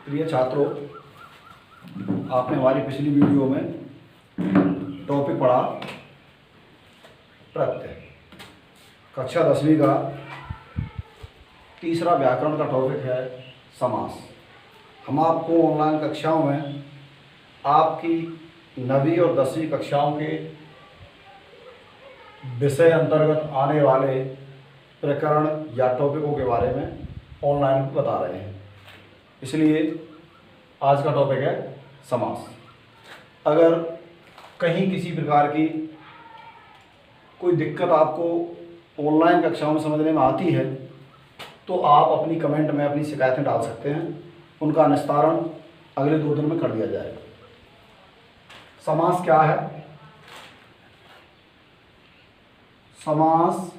प्रिय छात्रों, आपने हमारी पिछली वीडियो में टॉपिक पढ़ा प्रत्यय। कक्षा 10वीं का तीसरा व्याकरण का टॉपिक है समास। हम आपको ऑनलाइन कक्षाओं में आपकी 9वीं और 10वीं कक्षाओं के विषय अंतर्गत आने वाले प्रकरण या टॉपिकों के बारे में ऑनलाइन बता रहे हैं। इसलिए आज का टॉपिक है समास। अगर कहीं किसी प्रकार की कोई दिक्कत आपको ऑनलाइन कक्षाओं में समझने में आती है तो आप अपनी कमेंट में अपनी शिकायतें डाल सकते हैं। उनका निस्तारण अगले 2 दिन में कर दिया जाएगा। समास क्या है? समास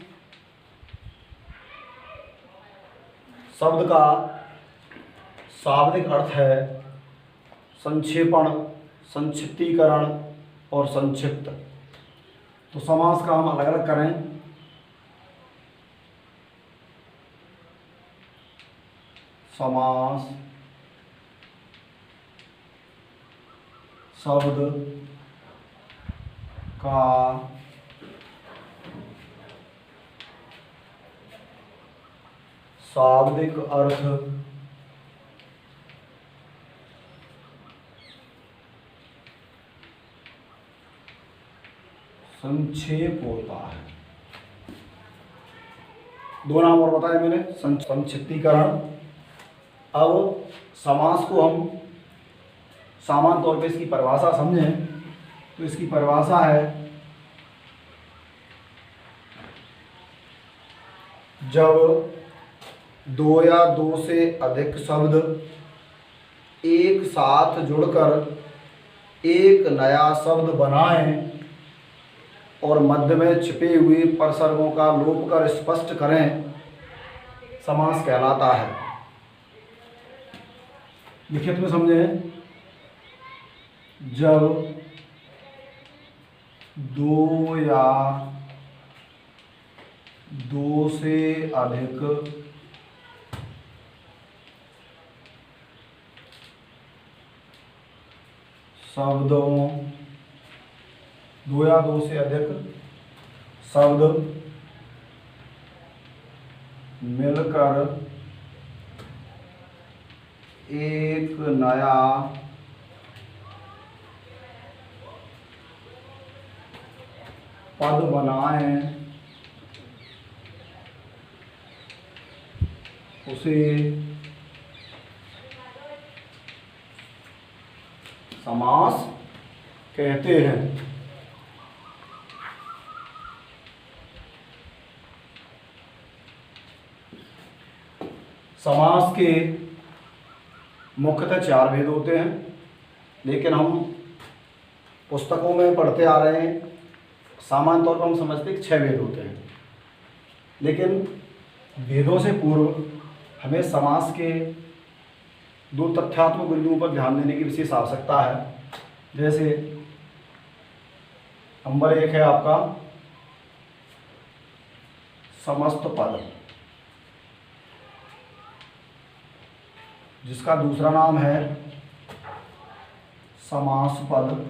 शब्द का शाब्दिक अर्थ है संक्षेपण, संक्षिप्तीकरण और संक्षिप्त। तो समास का हम अलग अलग करें। समास शब्द का शाब्दिक अर्थ संक्षेप होता है। 2 नाम और बताए मैंने, संक्षिप्तीकरण। अब समास को हम सामान्य तौर पे इसकी परिभाषा समझें तो इसकी परिभाषा है जब 2 या 2 से अधिक शब्द एक साथ जुड़कर एक नया शब्द बनाएं और मध्य में छिपे हुए परसर्गों का लोप कर स्पष्ट करें, समास कहलाता है। लिखित में समझें। जब 2 या 2 से अधिक शब्दों 2 या 2 से अधिक शब्द मिलकर एक नया पद बनाएं, उसे समास कहते हैं। समास के मुख्यतः 4 भेद होते हैं, लेकिन हम पुस्तकों में पढ़ते आ रहे हैं। सामान्य तौर पर हम समझते हैं कि 6 भेद होते हैं, लेकिन भेदों से पूर्व हमें समास के 2 तथ्यात्मक बिंदुओं पर ध्यान देने की विशेष आवश्यकता है। जैसे नंबर 1 है आपका समस्त पद, जिसका दूसरा नाम है समास पद,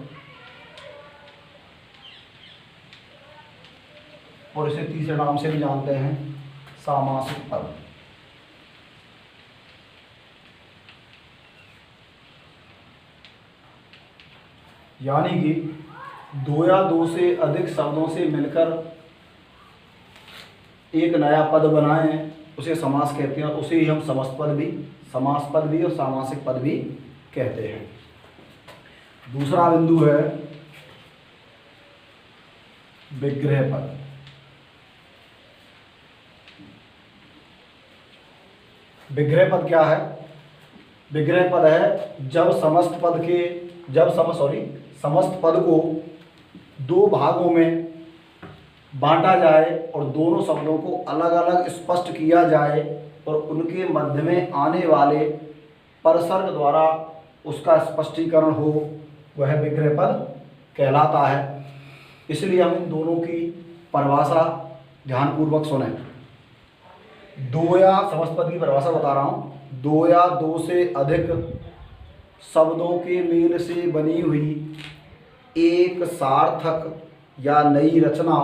और इसे तीसरे नाम से भी जानते हैं सामासिक पद। यानी कि 2 या 2 से अधिक शब्दों से मिलकर एक नया पद बनाएं, उसे समास कहते हैं। उसे ही हम समस्त पद भी, समास पद भी और सामासिक पद भी कहते हैं। दूसरा बिंदु है विग्रह पद। विग्रह पद क्या है? विग्रह पद है जब समस्त पद को 2 भागों में बांटा जाए और दोनों शब्दों को अलग अलग स्पष्ट किया जाए और उनके मध्य में आने वाले परसर्ग द्वारा उसका स्पष्टीकरण हो, वह विग्रह पद कहलाता है। इसलिए हम इन दोनों की परिभाषा ध्यानपूर्वक सुने। 2 या समस्त पद की परिभाषा बता रहा हूँ। दो या दो से अधिक शब्दों के मेल से बनी हुई एक सार्थक या नई रचना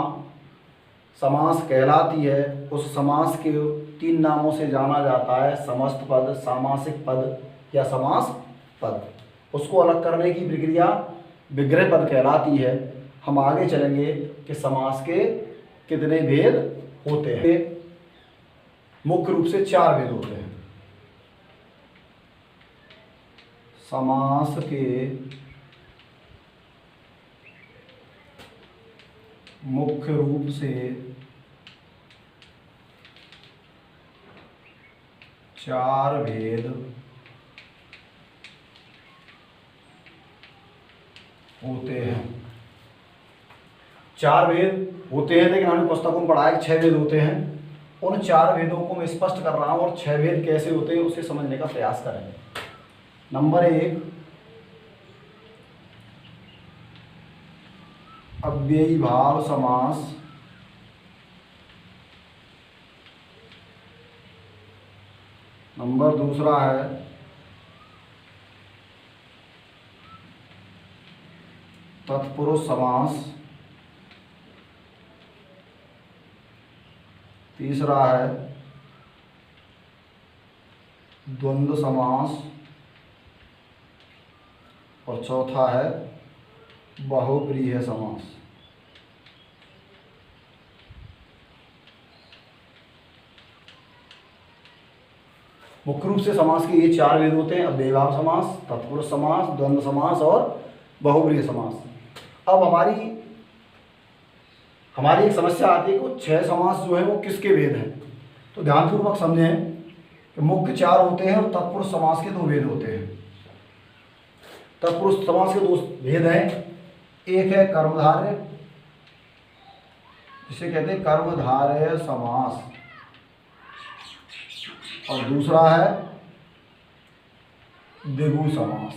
समास कहलाती है। उस समास के 3 नामों से जाना जाता है: समस्त पद, सामासिक पद या समास पद। उसको अलग करने की प्रक्रिया विग्रह पद कहलाती है। हम आगे चलेंगे कि समास के कितने भेद होते हैं। मुख्य रूप से 4 भेद होते हैं। समास के मुख्य रूप से 4 भेद होते हैं। 4 भेद होते हैं, लेकिन हमने पुस्तकों में पढ़ा है कि 6 भेद होते हैं। उन 4 भेदों को मैं स्पष्ट कर रहा हूं और 6 भेद कैसे होते हैं उसे समझने का प्रयास करेंगे। नंबर 1, अव्ययी भाव समास। नंबर 2 है तत्पुरुष समास। 3 है द्वंद्व समास। और 4 है बहुव्रीहि समास। मुख्य रूप से समास के ये 4 भेद होते हैं: अव्ययी भाव समास, तत्पुरुष समास, द्वंद्व समास और बहुव्रीहि समास। अब हमारी एक समस्या आती है कि वो 6 समास जो है वो किसके भेद हैं। तो ध्यानपूर्वक समझें कि मुख्य 4 होते हैं और तत्पुरुष समास के 2 भेद होते हैं। तत्पुरुष समास के 2 भेद हैं। एक है कर्मधारय, जिसे कहते हैं कर्मधारय समास, और दूसरा है द्विगु समास।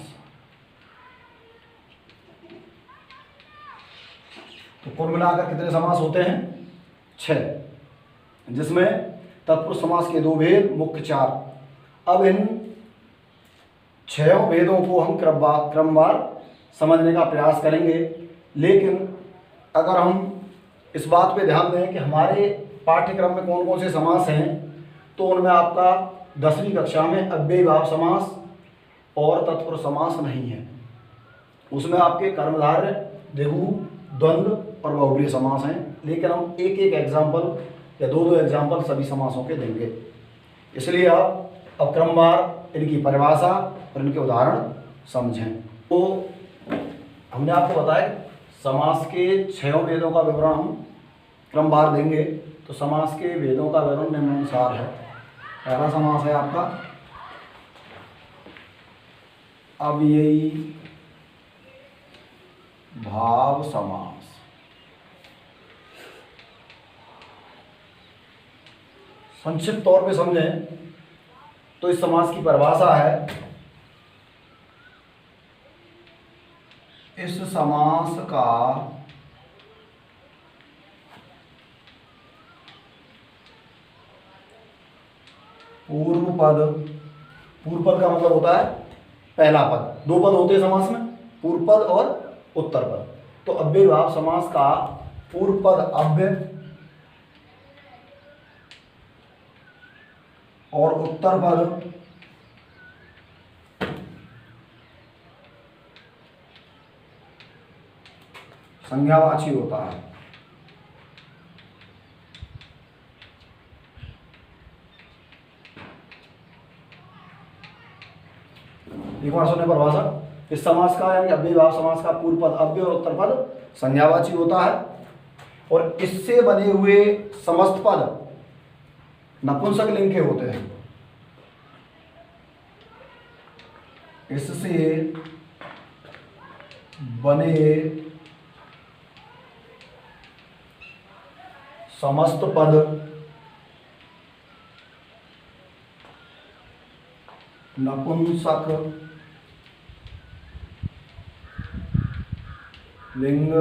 तो कुल मिलाकर कितने समास होते हैं? 6, जिसमें तत्पुरुष समास के 2 भेद, मुख्य 4। अब इन 6 भेदों को हम क्रमवार समझने का प्रयास करेंगे। लेकिन अगर हम इस बात पे ध्यान दें कि हमारे पाठ्यक्रम में कौन कौन से समास हैं, तो उनमें आपका 10वीं कक्षा में अव्ययी भाव समास और तत्पुरुष समास नहीं है। उसमें आपके कर्मधारय, द्विगु, द्वंद्व और बहुव्रीहि समास हैं। लेकिन हम एक एक एग्जाम्पल या 2-2 एग्जाम्पल सभी समासों के देंगे। इसलिए आप अब क्रमवार इनकी परिभाषा और इनके उदाहरण समझें। तो हमने आपको बताया समास के 6 भेदों का विवरण हम क्रमवार देंगे। तो समास के भेदों का विवरण निम्नानुसार है। पहला समास है आपका अव्ययी भाव समास। संक्षिप्त तौर पे समझें तो इस समास की परिभाषा है: इस समास का पूर्व पद का मतलब होता है पहला पद। 2 पद होते हैं समास में, पूर्व पद और उत्तर पद। तो अव्ययी भाव समास का पूर्व पद अव्यय और उत्तर पद संज्ञावाची होता है। एक बार सुनने परिभाषा: इस समास का यानी अव्ययी भाव समास का पूर्व पद अव्यय और उत्तर पद संज्ञावाची होता है, और इससे बने हुए समस्त पद नपुंसक लिंग के होते हैं। इससे बने समस्त पद नपुंसक लिंग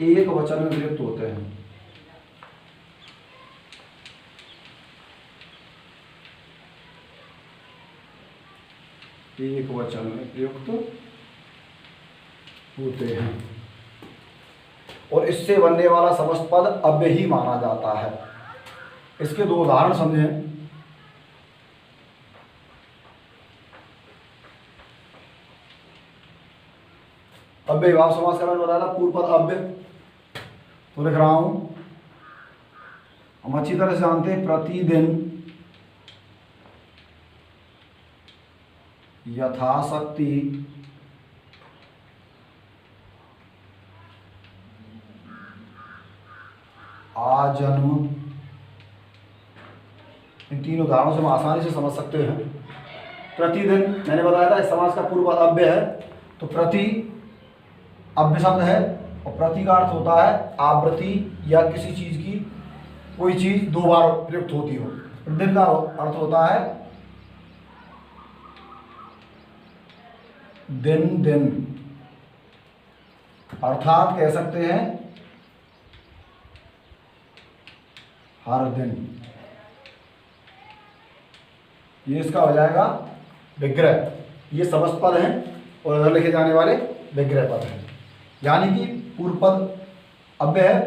एक वचन में विभक्त होते हैं। एक वचन में प्रयुक्त होते हैं और इससे बनने वाला समस्त पद अव्यय ही माना जाता है। इसके दो उदाहरण समझें। अव्यय भाव समास का मैंने बताया था, पूर्व पद अव्यय, तो लिख रहा हूं। हम अच्छी तरह से जानते हैं, प्रतिदिन यथाशक्ति आजन्म, इन तीन उदाहरणों से हम आसानी से समझ सकते हैं। प्रतिदिन मैंने बताया था इस समास का पूर्व पद अव्यय है, तो प्रति अव्यय शब्द है और प्रति का अर्थ होता है आवृत्ति या किसी चीज की, कोई चीज दो बार प्रयुक्त होती हो। दिन का अर्थ होता है दिन दिन, अर्थात कह सकते हैं हर दिन। ये इसका हो जाएगा विग्रह। ये समस्त पद हैं और इधर लिखे जाने वाले विग्रह पद हैं। यानी कि पूर्व पद अव्यय है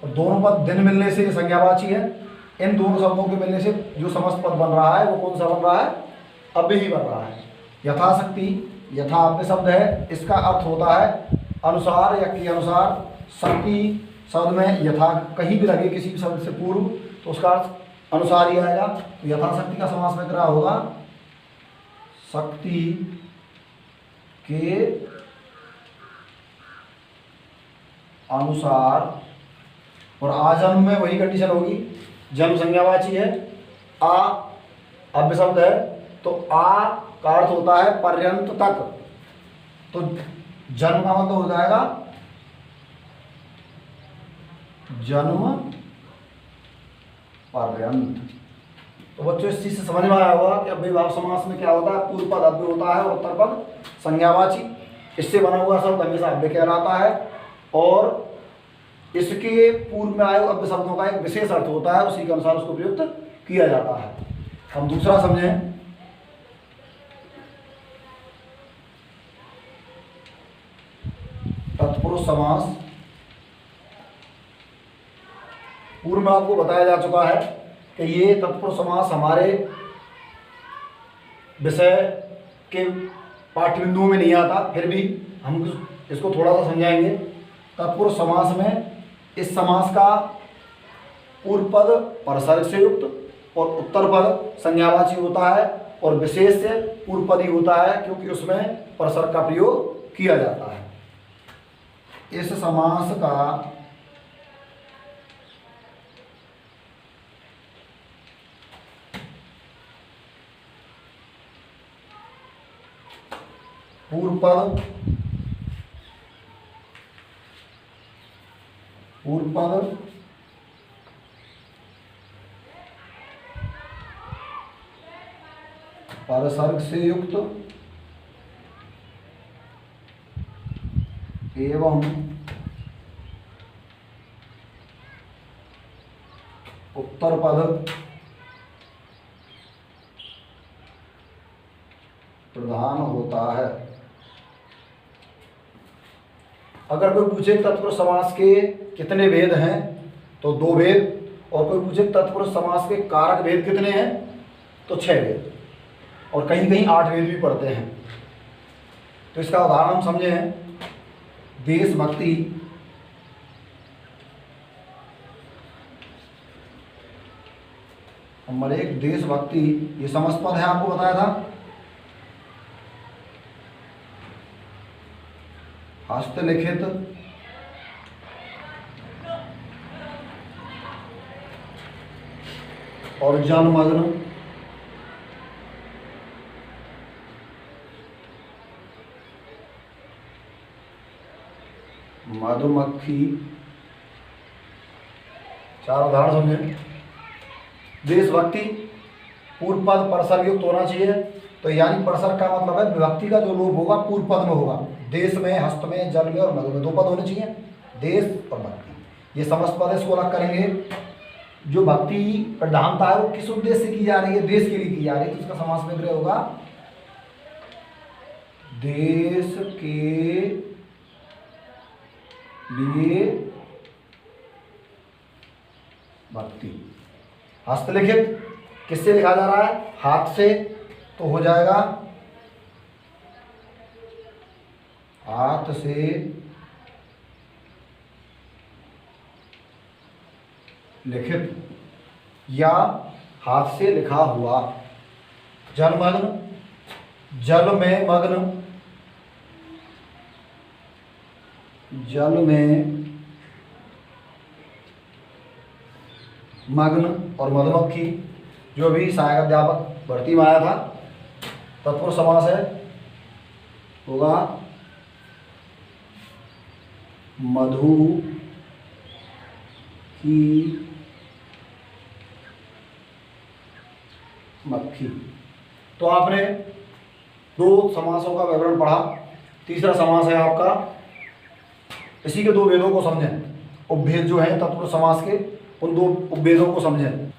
और दोनों पद दिन मिलने से ये संज्ञावाची है। इन दोनों शब्दों के मिलने से जो समस्त पद बन रहा है वो कौन सा बन रहा है? अव्यय ही बन रहा है। यथाशक्ति, यथा अव्यय शब्द है, इसका अर्थ होता है अनुसार या के अनुसार। शक्ति शब्द में यथा कहीं भी लगे किसी भी शब्द से पूर्व तो उसका अर्थ अनुसार ही आएगा। तो यथाशक्ति का समास विग्रह होगा शक्ति के अनुसार। और आजन्म में वही कंडीशन होगी, जन्म संज्ञावाची है, आ अव्यय शब्द है, तो आ का अर्थ होता है पर्यंत तक। तो जन्म का मतलब हो जाएगा जन्म पर्यंत। तो बच्चों इस चीज से समझ में आया होगा कि अव्यय भाव समास में क्या होता है, पूर्व पद अव्यय होता है और उत्तर पद संज्ञावाची। इससे बना हुआ शब्द हमेशा अव्यय कहलाता है और इसके पूर्व में आए अव्यय शब्दों का एक विशेष अर्थ होता है, उसी के अनुसार उसको प्रयुक्त किया जाता है। हम दूसरा समझें। तत्पुरुष समास। पूर्व में आपको बताया जा चुका है कि ये तत्पुरुष समास हमारे विषय के पाठ्यबिंदुओं में नहीं आता, फिर भी हम इसको थोड़ा सा समझाएंगे। तत्पुरुष समास में इस समास का पूर्व पद परसर्ग से युक्त और उत्तर पद संज्ञावाची होता है और विशेष से पूर्व पद ही होता है, क्योंकि उसमें परसर्ग का प्रयोग किया जाता है। इस समास का पूर्व पद परसर्ग से युक्त एवं उत्तर पद प्रधान होता है। अगर कोई पूछे तत्पुरुष समास के कितने भेद हैं तो 2 भेद, और कोई पूछे तत्पुरुष समास के कारक भेद कितने हैं तो 6 भेद, और कहीं कहीं 8 भेद भी पढ़ते हैं। तो इसका उदाहरण हम समझे हैं। देशभक्ति, नंबर 1 देशभक्ति, ये समस्त पद है, आपको बताया था। हस्तलिखित, और जलमग्न, मधुमक्खी। 4 उदाहरण समझे। देशभक्ति पूर्व पद परसर्ग युक्त होना चाहिए, तो यानी परसर्ग का मतलब है विभक्ति का जो लोप होगा पूर्व पद में होगा। देश में, हस्त में, जल में और मधु में 2 पद होने चाहिए, देश और भक्ति। ये समस्त पद इसको अलग करेंगे। जो भक्ति प्रधानता है वो किस उद्देश्य से की जा रही है, देश के लिए की जा रही है, तो इसका समास विग्रह होगा देश के लिए भक्ति। हस्तलिखित किससे लिखा जा रहा है? हाथ से, तो हो जाएगा हाथ से लिखित या हाथ से लिखा हुआ। जलमग्न, जल में मग्न, जल में मग्न और मधुमक्खी, जो भी सहायक अध्यापक भर्ती में आया था, तत्पुरुष समास है, होगा मधु की मक्खी। तो आपने दो समासों का विवरण पढ़ा। तीसरा समास है आपका, इसी के दो भेदों को समझें। उपभेद जो है तत्पुरुष समास के, उन दो उपभेदों को समझें।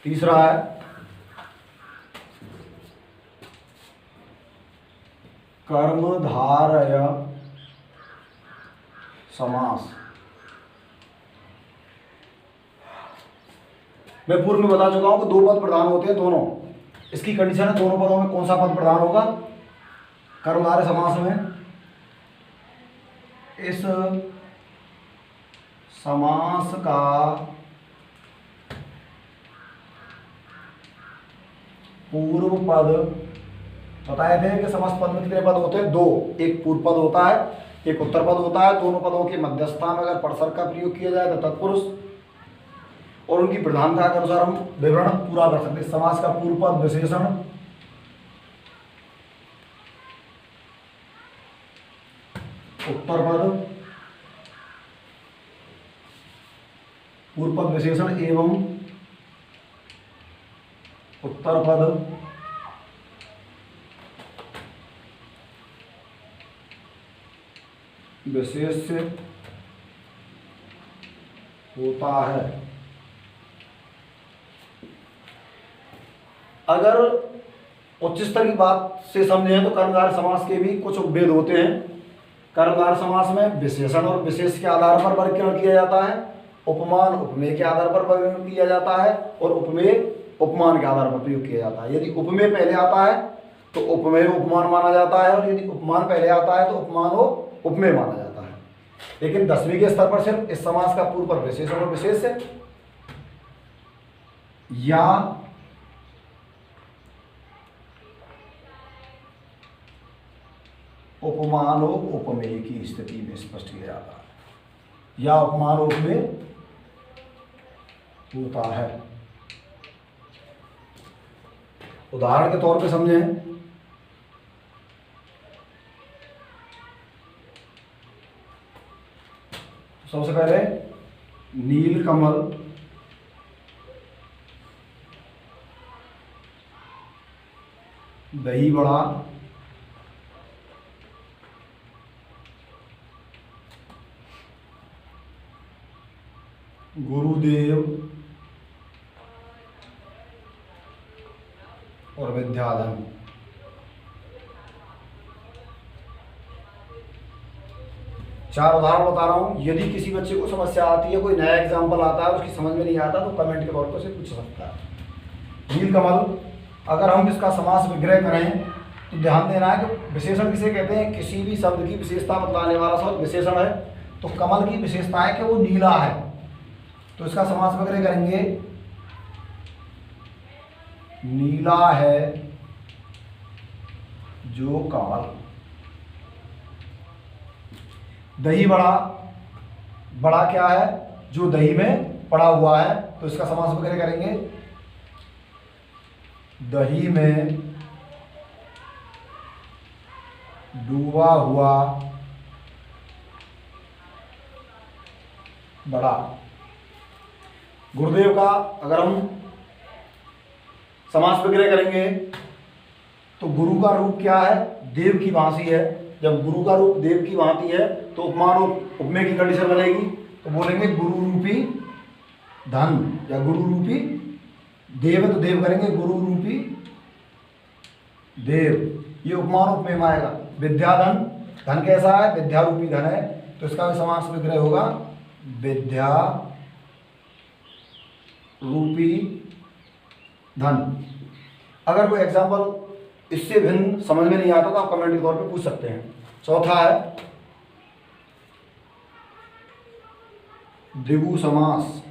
तीसरा है कर्मधारय समास। मैं पूर्व में बता चुका हूं कि दो पद प्रधान होते हैं दोनों। इसकी कंडीशन है दोनों पदों में कौन सा पद प्रधान होगा? कर्मधारय समास में इस समास का पूर्व पद, बताए थे कि समस्त पद में कितने पद होते हैं? दो। एक पूर्व पद होता है, एक उत्तर पद होता है। दोनों पदों के मध्यस्थता में अगर परसर का प्रयोग किया जाए तो तत्पुरुष, और उनकी प्रधानता के अनुसार हम विवरण पूरा कर सकते हैं। समास का पूर्व पद विशेषण, उत्तर पद, पूर्व पद विशेषण एवं उत्तर पद विशेष होता है। अगर उच्च स्तर की बात से समझें तो कर्मधारय समास के भी कुछ उपभेद होते हैं। कर्मधारय समास में विशेषण और विशेष के आधार पर वर्गीकरण किया जाता है, उपमान उपमेय के आधार पर वर्गीकरण किया जाता है, और उपमेय उपमान के आधार पर प्रयोग किया जाता है। यदि उपमेय पहले आता है तो उपमेय उपमान माना जाता है, और यदि उपमान पहले आता है तो उपमान हो उपमेय माना जाता है। लेकिन 10वीं के स्तर पर सिर्फ इस समास का पूर्व पद विशेषण और विशेष है, या उपमान और उपमेय की स्थिति में स्पष्ट किया जाता है, या उपमान और उपमेय होता है। उदाहरण के तौर पे समझें, सबसे पहले नील कमल दही बड़ा गुरुदेव और विद्याधन। चार उदाहरण बता रहा हूं। यदि किसी बच्चे को समस्या आती है, कोई नया एग्जाम्पल आता है, उसकी समझ में नहीं आता, तो कमेंट के तौर पर उसे पूछ सकता है। नीलकमल, अगर हम इसका समास विग्रह करें तो ध्यान देना है कि विशेषण किसे कहते हैं? किसी भी शब्द की विशेषता बतलाने वाला शब्द विशेषण है। तो कमल की विशेषता है कि वो नीला है, तो इसका समास विग्रह करेंगे नीला है जो कमल। दही बड़ा, बड़ा क्या है? जो दही में पड़ा हुआ है, तो इसका समास वगैरह करेंगे दही में डूबा हुआ बड़ा। गुरुदेव का अगर हम समास विग्रह करेंगे तो गुरु का रूप क्या है? देव की भांति है। जब गुरु का रूप देव की भांति है तो उपमान और उपमेय की कंडीशन बनेगी, तो बोलेंगे गुरु रूपी धन, या गुरु रूपी देव, तो देव करेंगे गुरु रूपी देव, ये उपमान उपमेय आएगा। विद्याधन, धन कैसा है? विद्या रूपी धन है, तो इसका भी समास विग्रह होगा विद्या रूपी धन। अगर कोई एग्जाम्पल इससे भिन्न समझ में नहीं आता तो आप कमेंट के तौर पे पूछ सकते हैं। चौथा है द्विगु समास।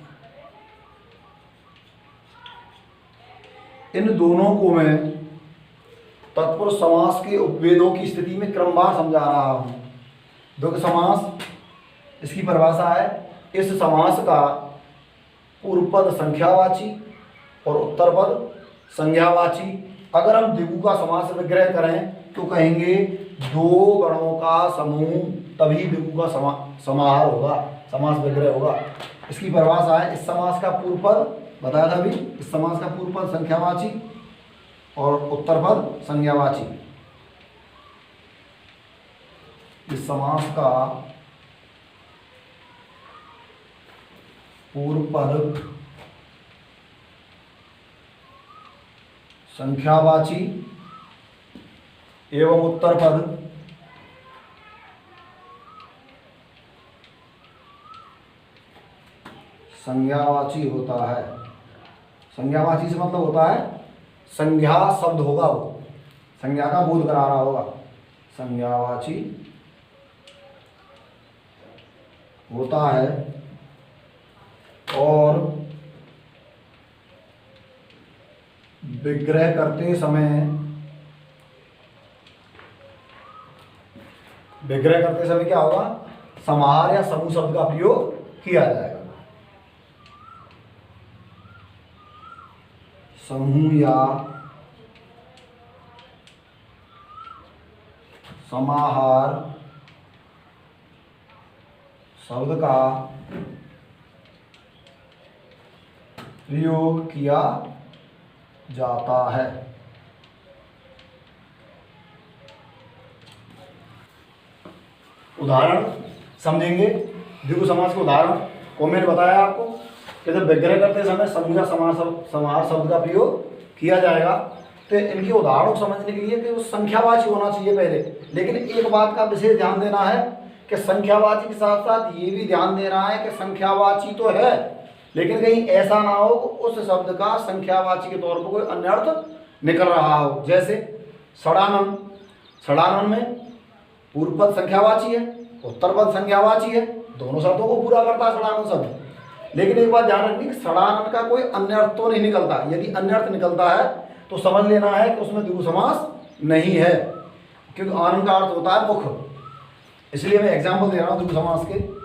इन दोनों को मैं तत्पुरुष समास के उपवेदों की स्थिति में क्रमवार समझा रहा हूं। द्विगु समास, इसकी परिभाषा है इस समास का पूर्व पद संख्यावाची और उत्तर पद संज्ञावाची। अगर हम द्विगु का समास विग्रह करें तो कहेंगे दो गणों का समूह, तभी द्विगु का समाहार होगा, समास विग्रह होगा। इसकी परिभाषा है इस समास का पूर्व पद, बताया था अभी, इस समास का पूर्व पद संख्यावाची और उत्तर पद संज्ञावाची। इस समास का पूर्व पद संख्यावाची एवं उत्तर पद संज्ञावाची होता है। संज्ञावाची से मतलब होता है संज्ञा शब्द होगा, वो संज्ञा का बोध करा रहा होगा। संज्ञावाची होता है और विग्रह करते समय क्या होगा? समाहार या समूह शब्द का प्रयोग किया जाएगा। समूह या समाहार शब्द का प्रयोग किया जाता है। उदाहरण समझेंगे द्विगु समास के उदाहरण को मैंने बताया आपको कि जब विग्रह करते समय समूह या समाहार शब्द का प्रयोग किया जाएगा तो इनके उदाहरणों को समझने के लिए कि वो संख्यावाची होना चाहिए पहले। लेकिन एक बात का विशेष ध्यान देना है कि संख्यावाची के साथ साथ ये भी ध्यान देना है कि संख्यावाची तो है लेकिन कहीं ऐसा ना हो कि उस शब्द का संख्यावाची के तौर पर कोई अन्य अर्थ निकल रहा हो। जैसे षडानन, षडानन में पूर्व पद संख्यावाची है, उत्तर पद संज्ञावाची है, दोनों शब्दों को पूरा करता है षडानन शब्द। लेकिन एक बात ध्यान रखनी कि षडानन का कोई अन्य अर्थ तो नहीं निकलता। यदि अन्य अर्थ निकलता है तो समझ लेना है कि उसमें द्विगु समास नहीं है, क्योंकि आनंद का अर्थ होता है मुख। इसलिए मैं एग्जाम्पल दे रहा हूं द्विगु समास के।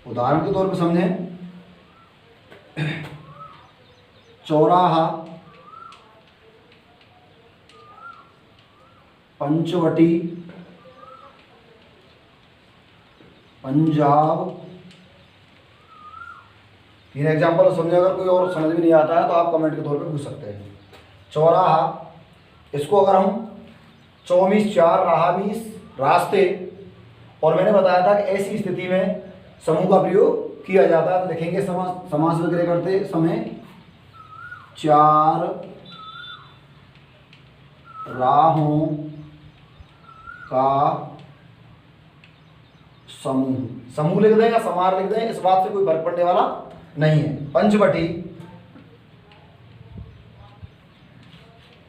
उदाहरण के तौर पर समझें, चौराहा, पंचवटी, पंजाब। तीन एग्जाम्पल समझे। अगर कोई और समझ में नहीं आता है तो आप कमेंट के तौर पे पूछ सकते हैं। चौराहा, इसको अगर हम चौमीस, चार, राहामीस, रास्ते, और मैंने बताया था कि ऐसी स्थिति में समूह का प्रयोग किया जाता है तो लिखेंगे समास विग्रह करते समय चार राहों का समूह। समूह लिख दें या समाहार लिख दें, इस बात से कोई फर्क पड़ने वाला नहीं है। पंचवटी,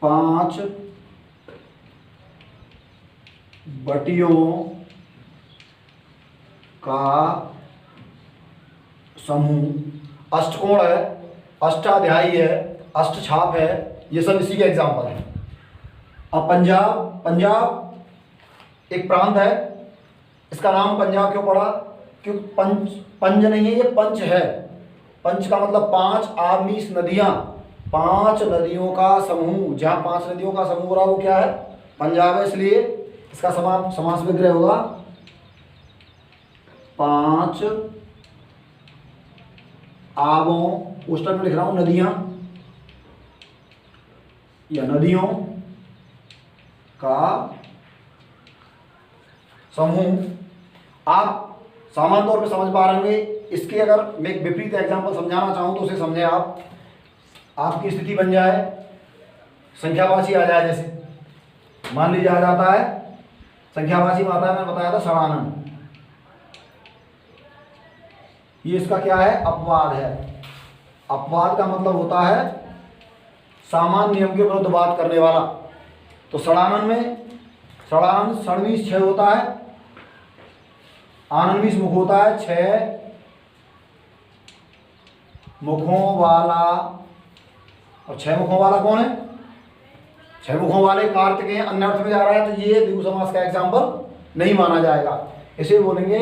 पांच बटियों का समूह। अष्टकोण है, अष्टाध्यायी है, अष्टछाप है, ये सब इसी के एग्जाम्पल है। अब पंजाब, पंजाब एक प्रांत है, इसका नाम पंजाब क्यों पड़ा? क्योंकि पंज नहीं है, ये पंच है। पंच का मतलब पांच, आमीस नदियां, पांच नदियों का समूह। जहां पांच नदियों का समूह हो रहा वो क्या है? पंजाब है। इसलिए इसका समास विग्रह होगा पांच आवों, पुस्तक में लिख रहा हूं नदियां या नदियों का समूह। आप सामान्य तौर पे समझ पा रहे होंगे। इसके अगर मैं एक विपरीत एग्जाम्पल समझाना चाहूँ तो उसे समझें आप। आपकी स्थिति बन जाए, संख्यावाची आ जाए, जैसे मान लीजिए आ जाता है संख्यावाची में आता है, मैंने बताया था षडानन, ये इसका क्या है, अपवाद है। अपवाद का मतलब होता है सामान्य नियम के विरुद्ध बात करने वाला। तो षडानन में षडानन षणवीस 6 होता है, आननवीस मुख होता है 6 मुखों वाला। और 6 मुखों वाला कौन है, 6 मुखों वाले कार्तिकेय अन्य अर्थ में जा रहा है, तो ये द्विगु समास का एग्जाम्पल नहीं माना जाएगा। इसे बोलेंगे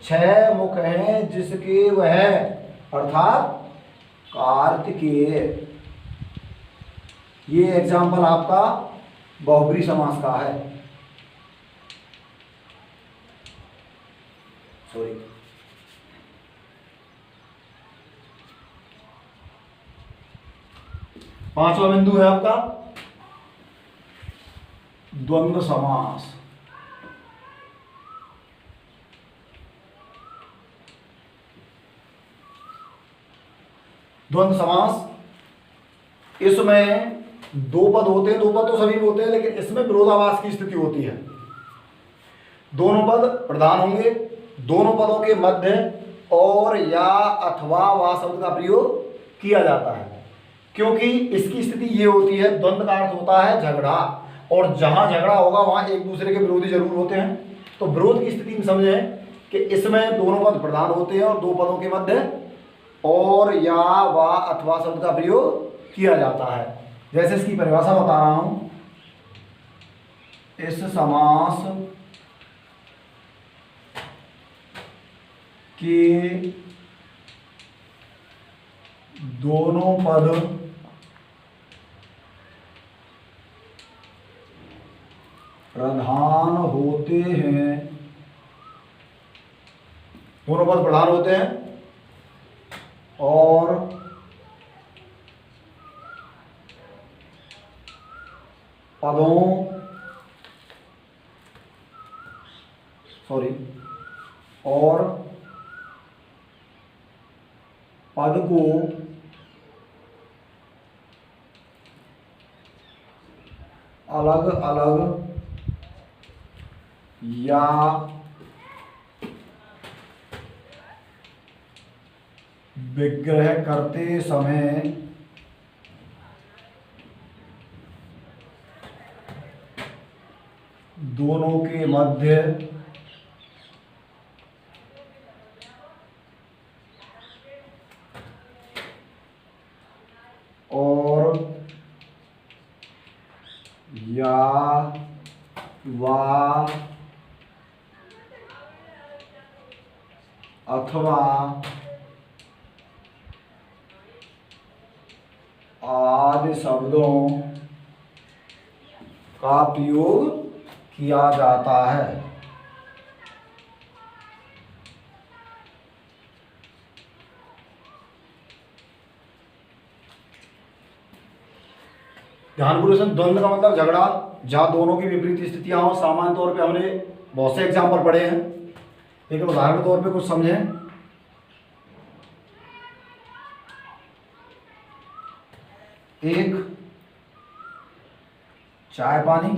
6 मुख हैं जिसके वह, अर्थात कार्तिकेय। ये एग्जाम्पल आपका बहुब्री समास का है। सॉरी, पांचवा बिंदु है आपका द्वंद्व समास। द्वंद्व समास, इसमें दो पद होते हैं, दो पद तो सभी में होते हैं, लेकिन इसमें विरोधाभास की स्थिति होती है। दोनों पद प्रधान होंगे, दोनों पदों के मध्य और या अथवा वा शब्द का प्रयोग किया जाता है, क्योंकि इसकी स्थिति ये होती है, द्वंद्व का अर्थ होता है झगड़ा, और जहां झगड़ा होगा वहां एक दूसरे के विरोधी जरूर होते हैं। तो विरोध की स्थिति में समझें कि इसमें दोनों पद प्रधान होते हैं और दो पदों के मध्य और या वा अथवा शब्द का प्रयोग किया जाता है। जैसे इसकी परिभाषा बता रहा हूं, इस समास के दोनों पद प्रधान होते हैं, दोनों पद प्रधान होते हैं और और पद को अलग अलग या विग्रह करते समय दोनों के मध्य और या वा अथवा आदि शब्दों का प्रयोग किया जाता है। ध्यानपूर्वक, द्वंद्व का मतलब झगड़ा, जहां दोनों की विपरीत स्थितियां हो। सामान्य तौर पे हमने बहुत से एग्जाम्पल पढ़े हैं, लेकिन उदाहरण के तौर पे कुछ समझें। एक चाय पानी,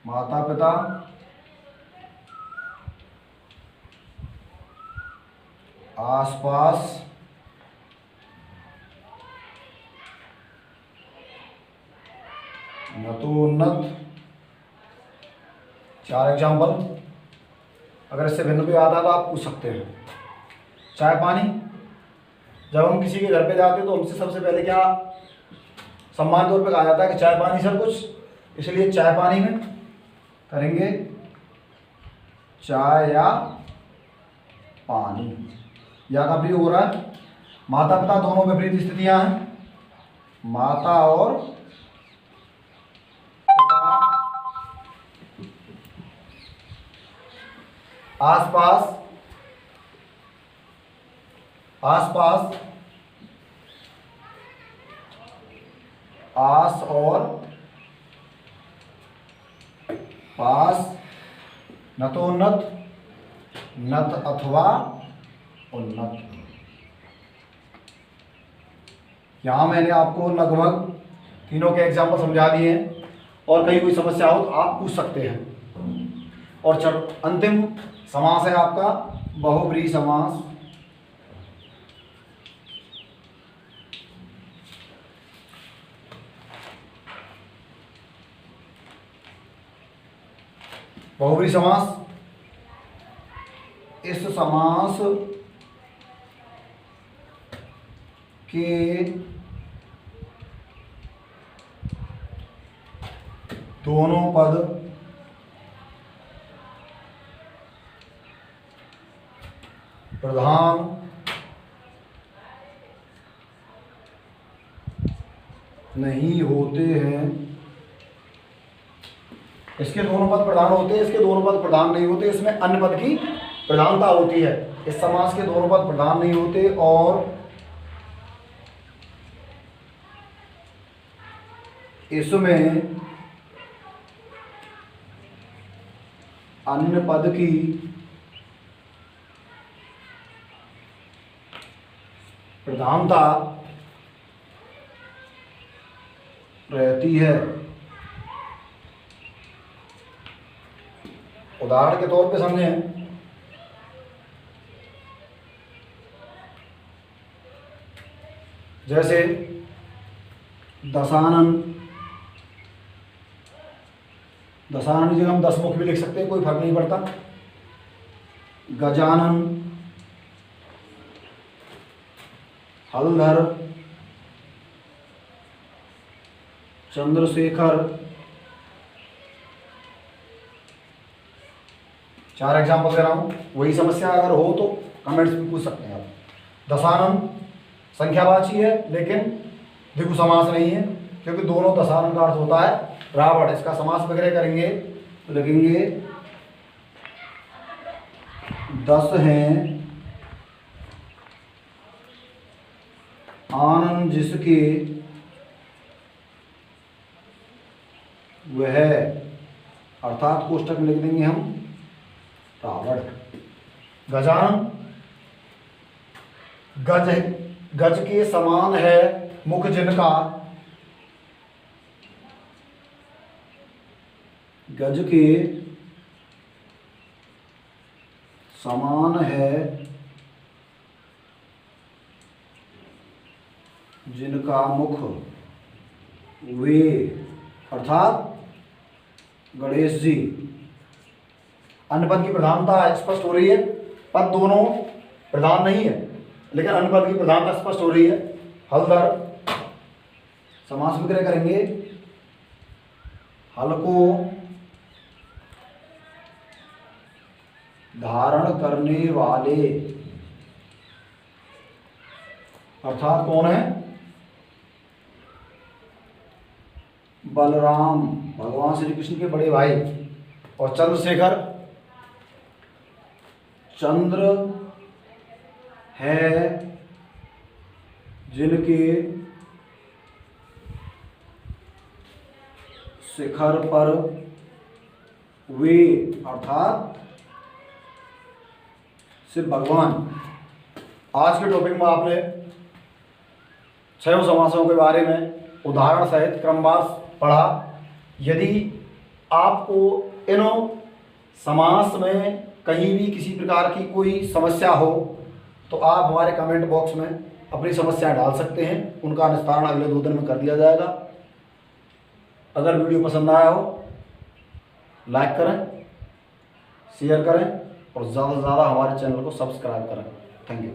माता पिता, आसपास, नतोन्नत। 4 एग्जाम्पल, अगर इससे भिन्न कोई आता है तो आप पूछ सकते हैं। चाय पानी, जब हम किसी के घर पे जाते हैं तो हमसे सबसे पहले क्या सम्मान तौर पे कहा जाता है कि चाय पानी सर कुछ, इसलिए चाय पानी में करेंगे चाय या पानी, या का प्रयोग हो रहा है। माता पिता दोनों विपरीत स्थितियां हैं, माता और पिता। आसपास, आसपास, आस और पास, नतोन्नत, नत अथवा उन्नत। यहाँ मैंने आपको लगभग तीनों के एग्जाम्पल समझा दिए हैं, और कहीं कोई समस्या हो तो आप पूछ सकते हैं। और अंतिम समास है आपका बहुब्रीहि समास। बहुब्रीहि समास, इस समास के दोनों पद प्रधान नहीं होते हैं। इसके दोनों पद प्रधान होते हैं, इसके दोनों पद प्रधान नहीं होते, इसमें अन्य पद की प्रधानता होती है। इस समास के दोनों पद प्रधान नहीं होते और इसमें अन्य पद की प्रधानता रहती है। उदाहरण के तौर पे समझें, जैसे दशानन, दशानन की जगह हम दसमुख भी लिख सकते हैं, कोई फर्क नहीं पड़ता। गजानन, हलधर, चंद्रशेखर, 4 एग्जाम्पल दे रहा हूं। वही समस्या अगर हो तो कमेंट्स में पूछ सकते हैं आप। दशानन संख्यावाची है लेकिन द्विगु समास नहीं है, क्योंकि दोनों दशानन का अर्थ होता है रावण। इसका समास वगैरह करेंगे तो लिखेंगे 10 हैं आनंद जिसके वह, अर्थात कोष्टक में लिख देंगे हम रावण। गजानन, गज है, गज के समान है मुख जिनका, गज के समान है जिनका मुख, वे अर्थात गणेश जी। अन्य पद की प्रधानता स्पष्ट हो रही है, पद दोनों प्रधान नहीं है लेकिन अन्य पद की प्रधानता स्पष्ट हो रही है। हलधर, समास विग्रह करेंगे, हल को धारण करने वाले, अर्थात कौन है? बलराम, भगवान श्री कृष्ण के बड़े भाई। और चंद्रशेखर, चंद्र है जिनके शिखर पर वे, अर्थात सिर्फ भगवान। आज के टॉपिक में आपने 6 समासों के बारे में उदाहरण सहित क्रमवार पढ़ा। यदि आपको इन समास में कहीं भी किसी प्रकार की कोई समस्या हो तो आप हमारे कमेंट बॉक्स में अपनी समस्याएं डाल सकते हैं, उनका निस्तारण अगले 2 दिन में कर दिया जाएगा। अगर वीडियो पसंद आया हो लाइक करें, शेयर करें और ज़्यादा से ज़्यादा हमारे चैनल को सब्सक्राइब करें। Thank you.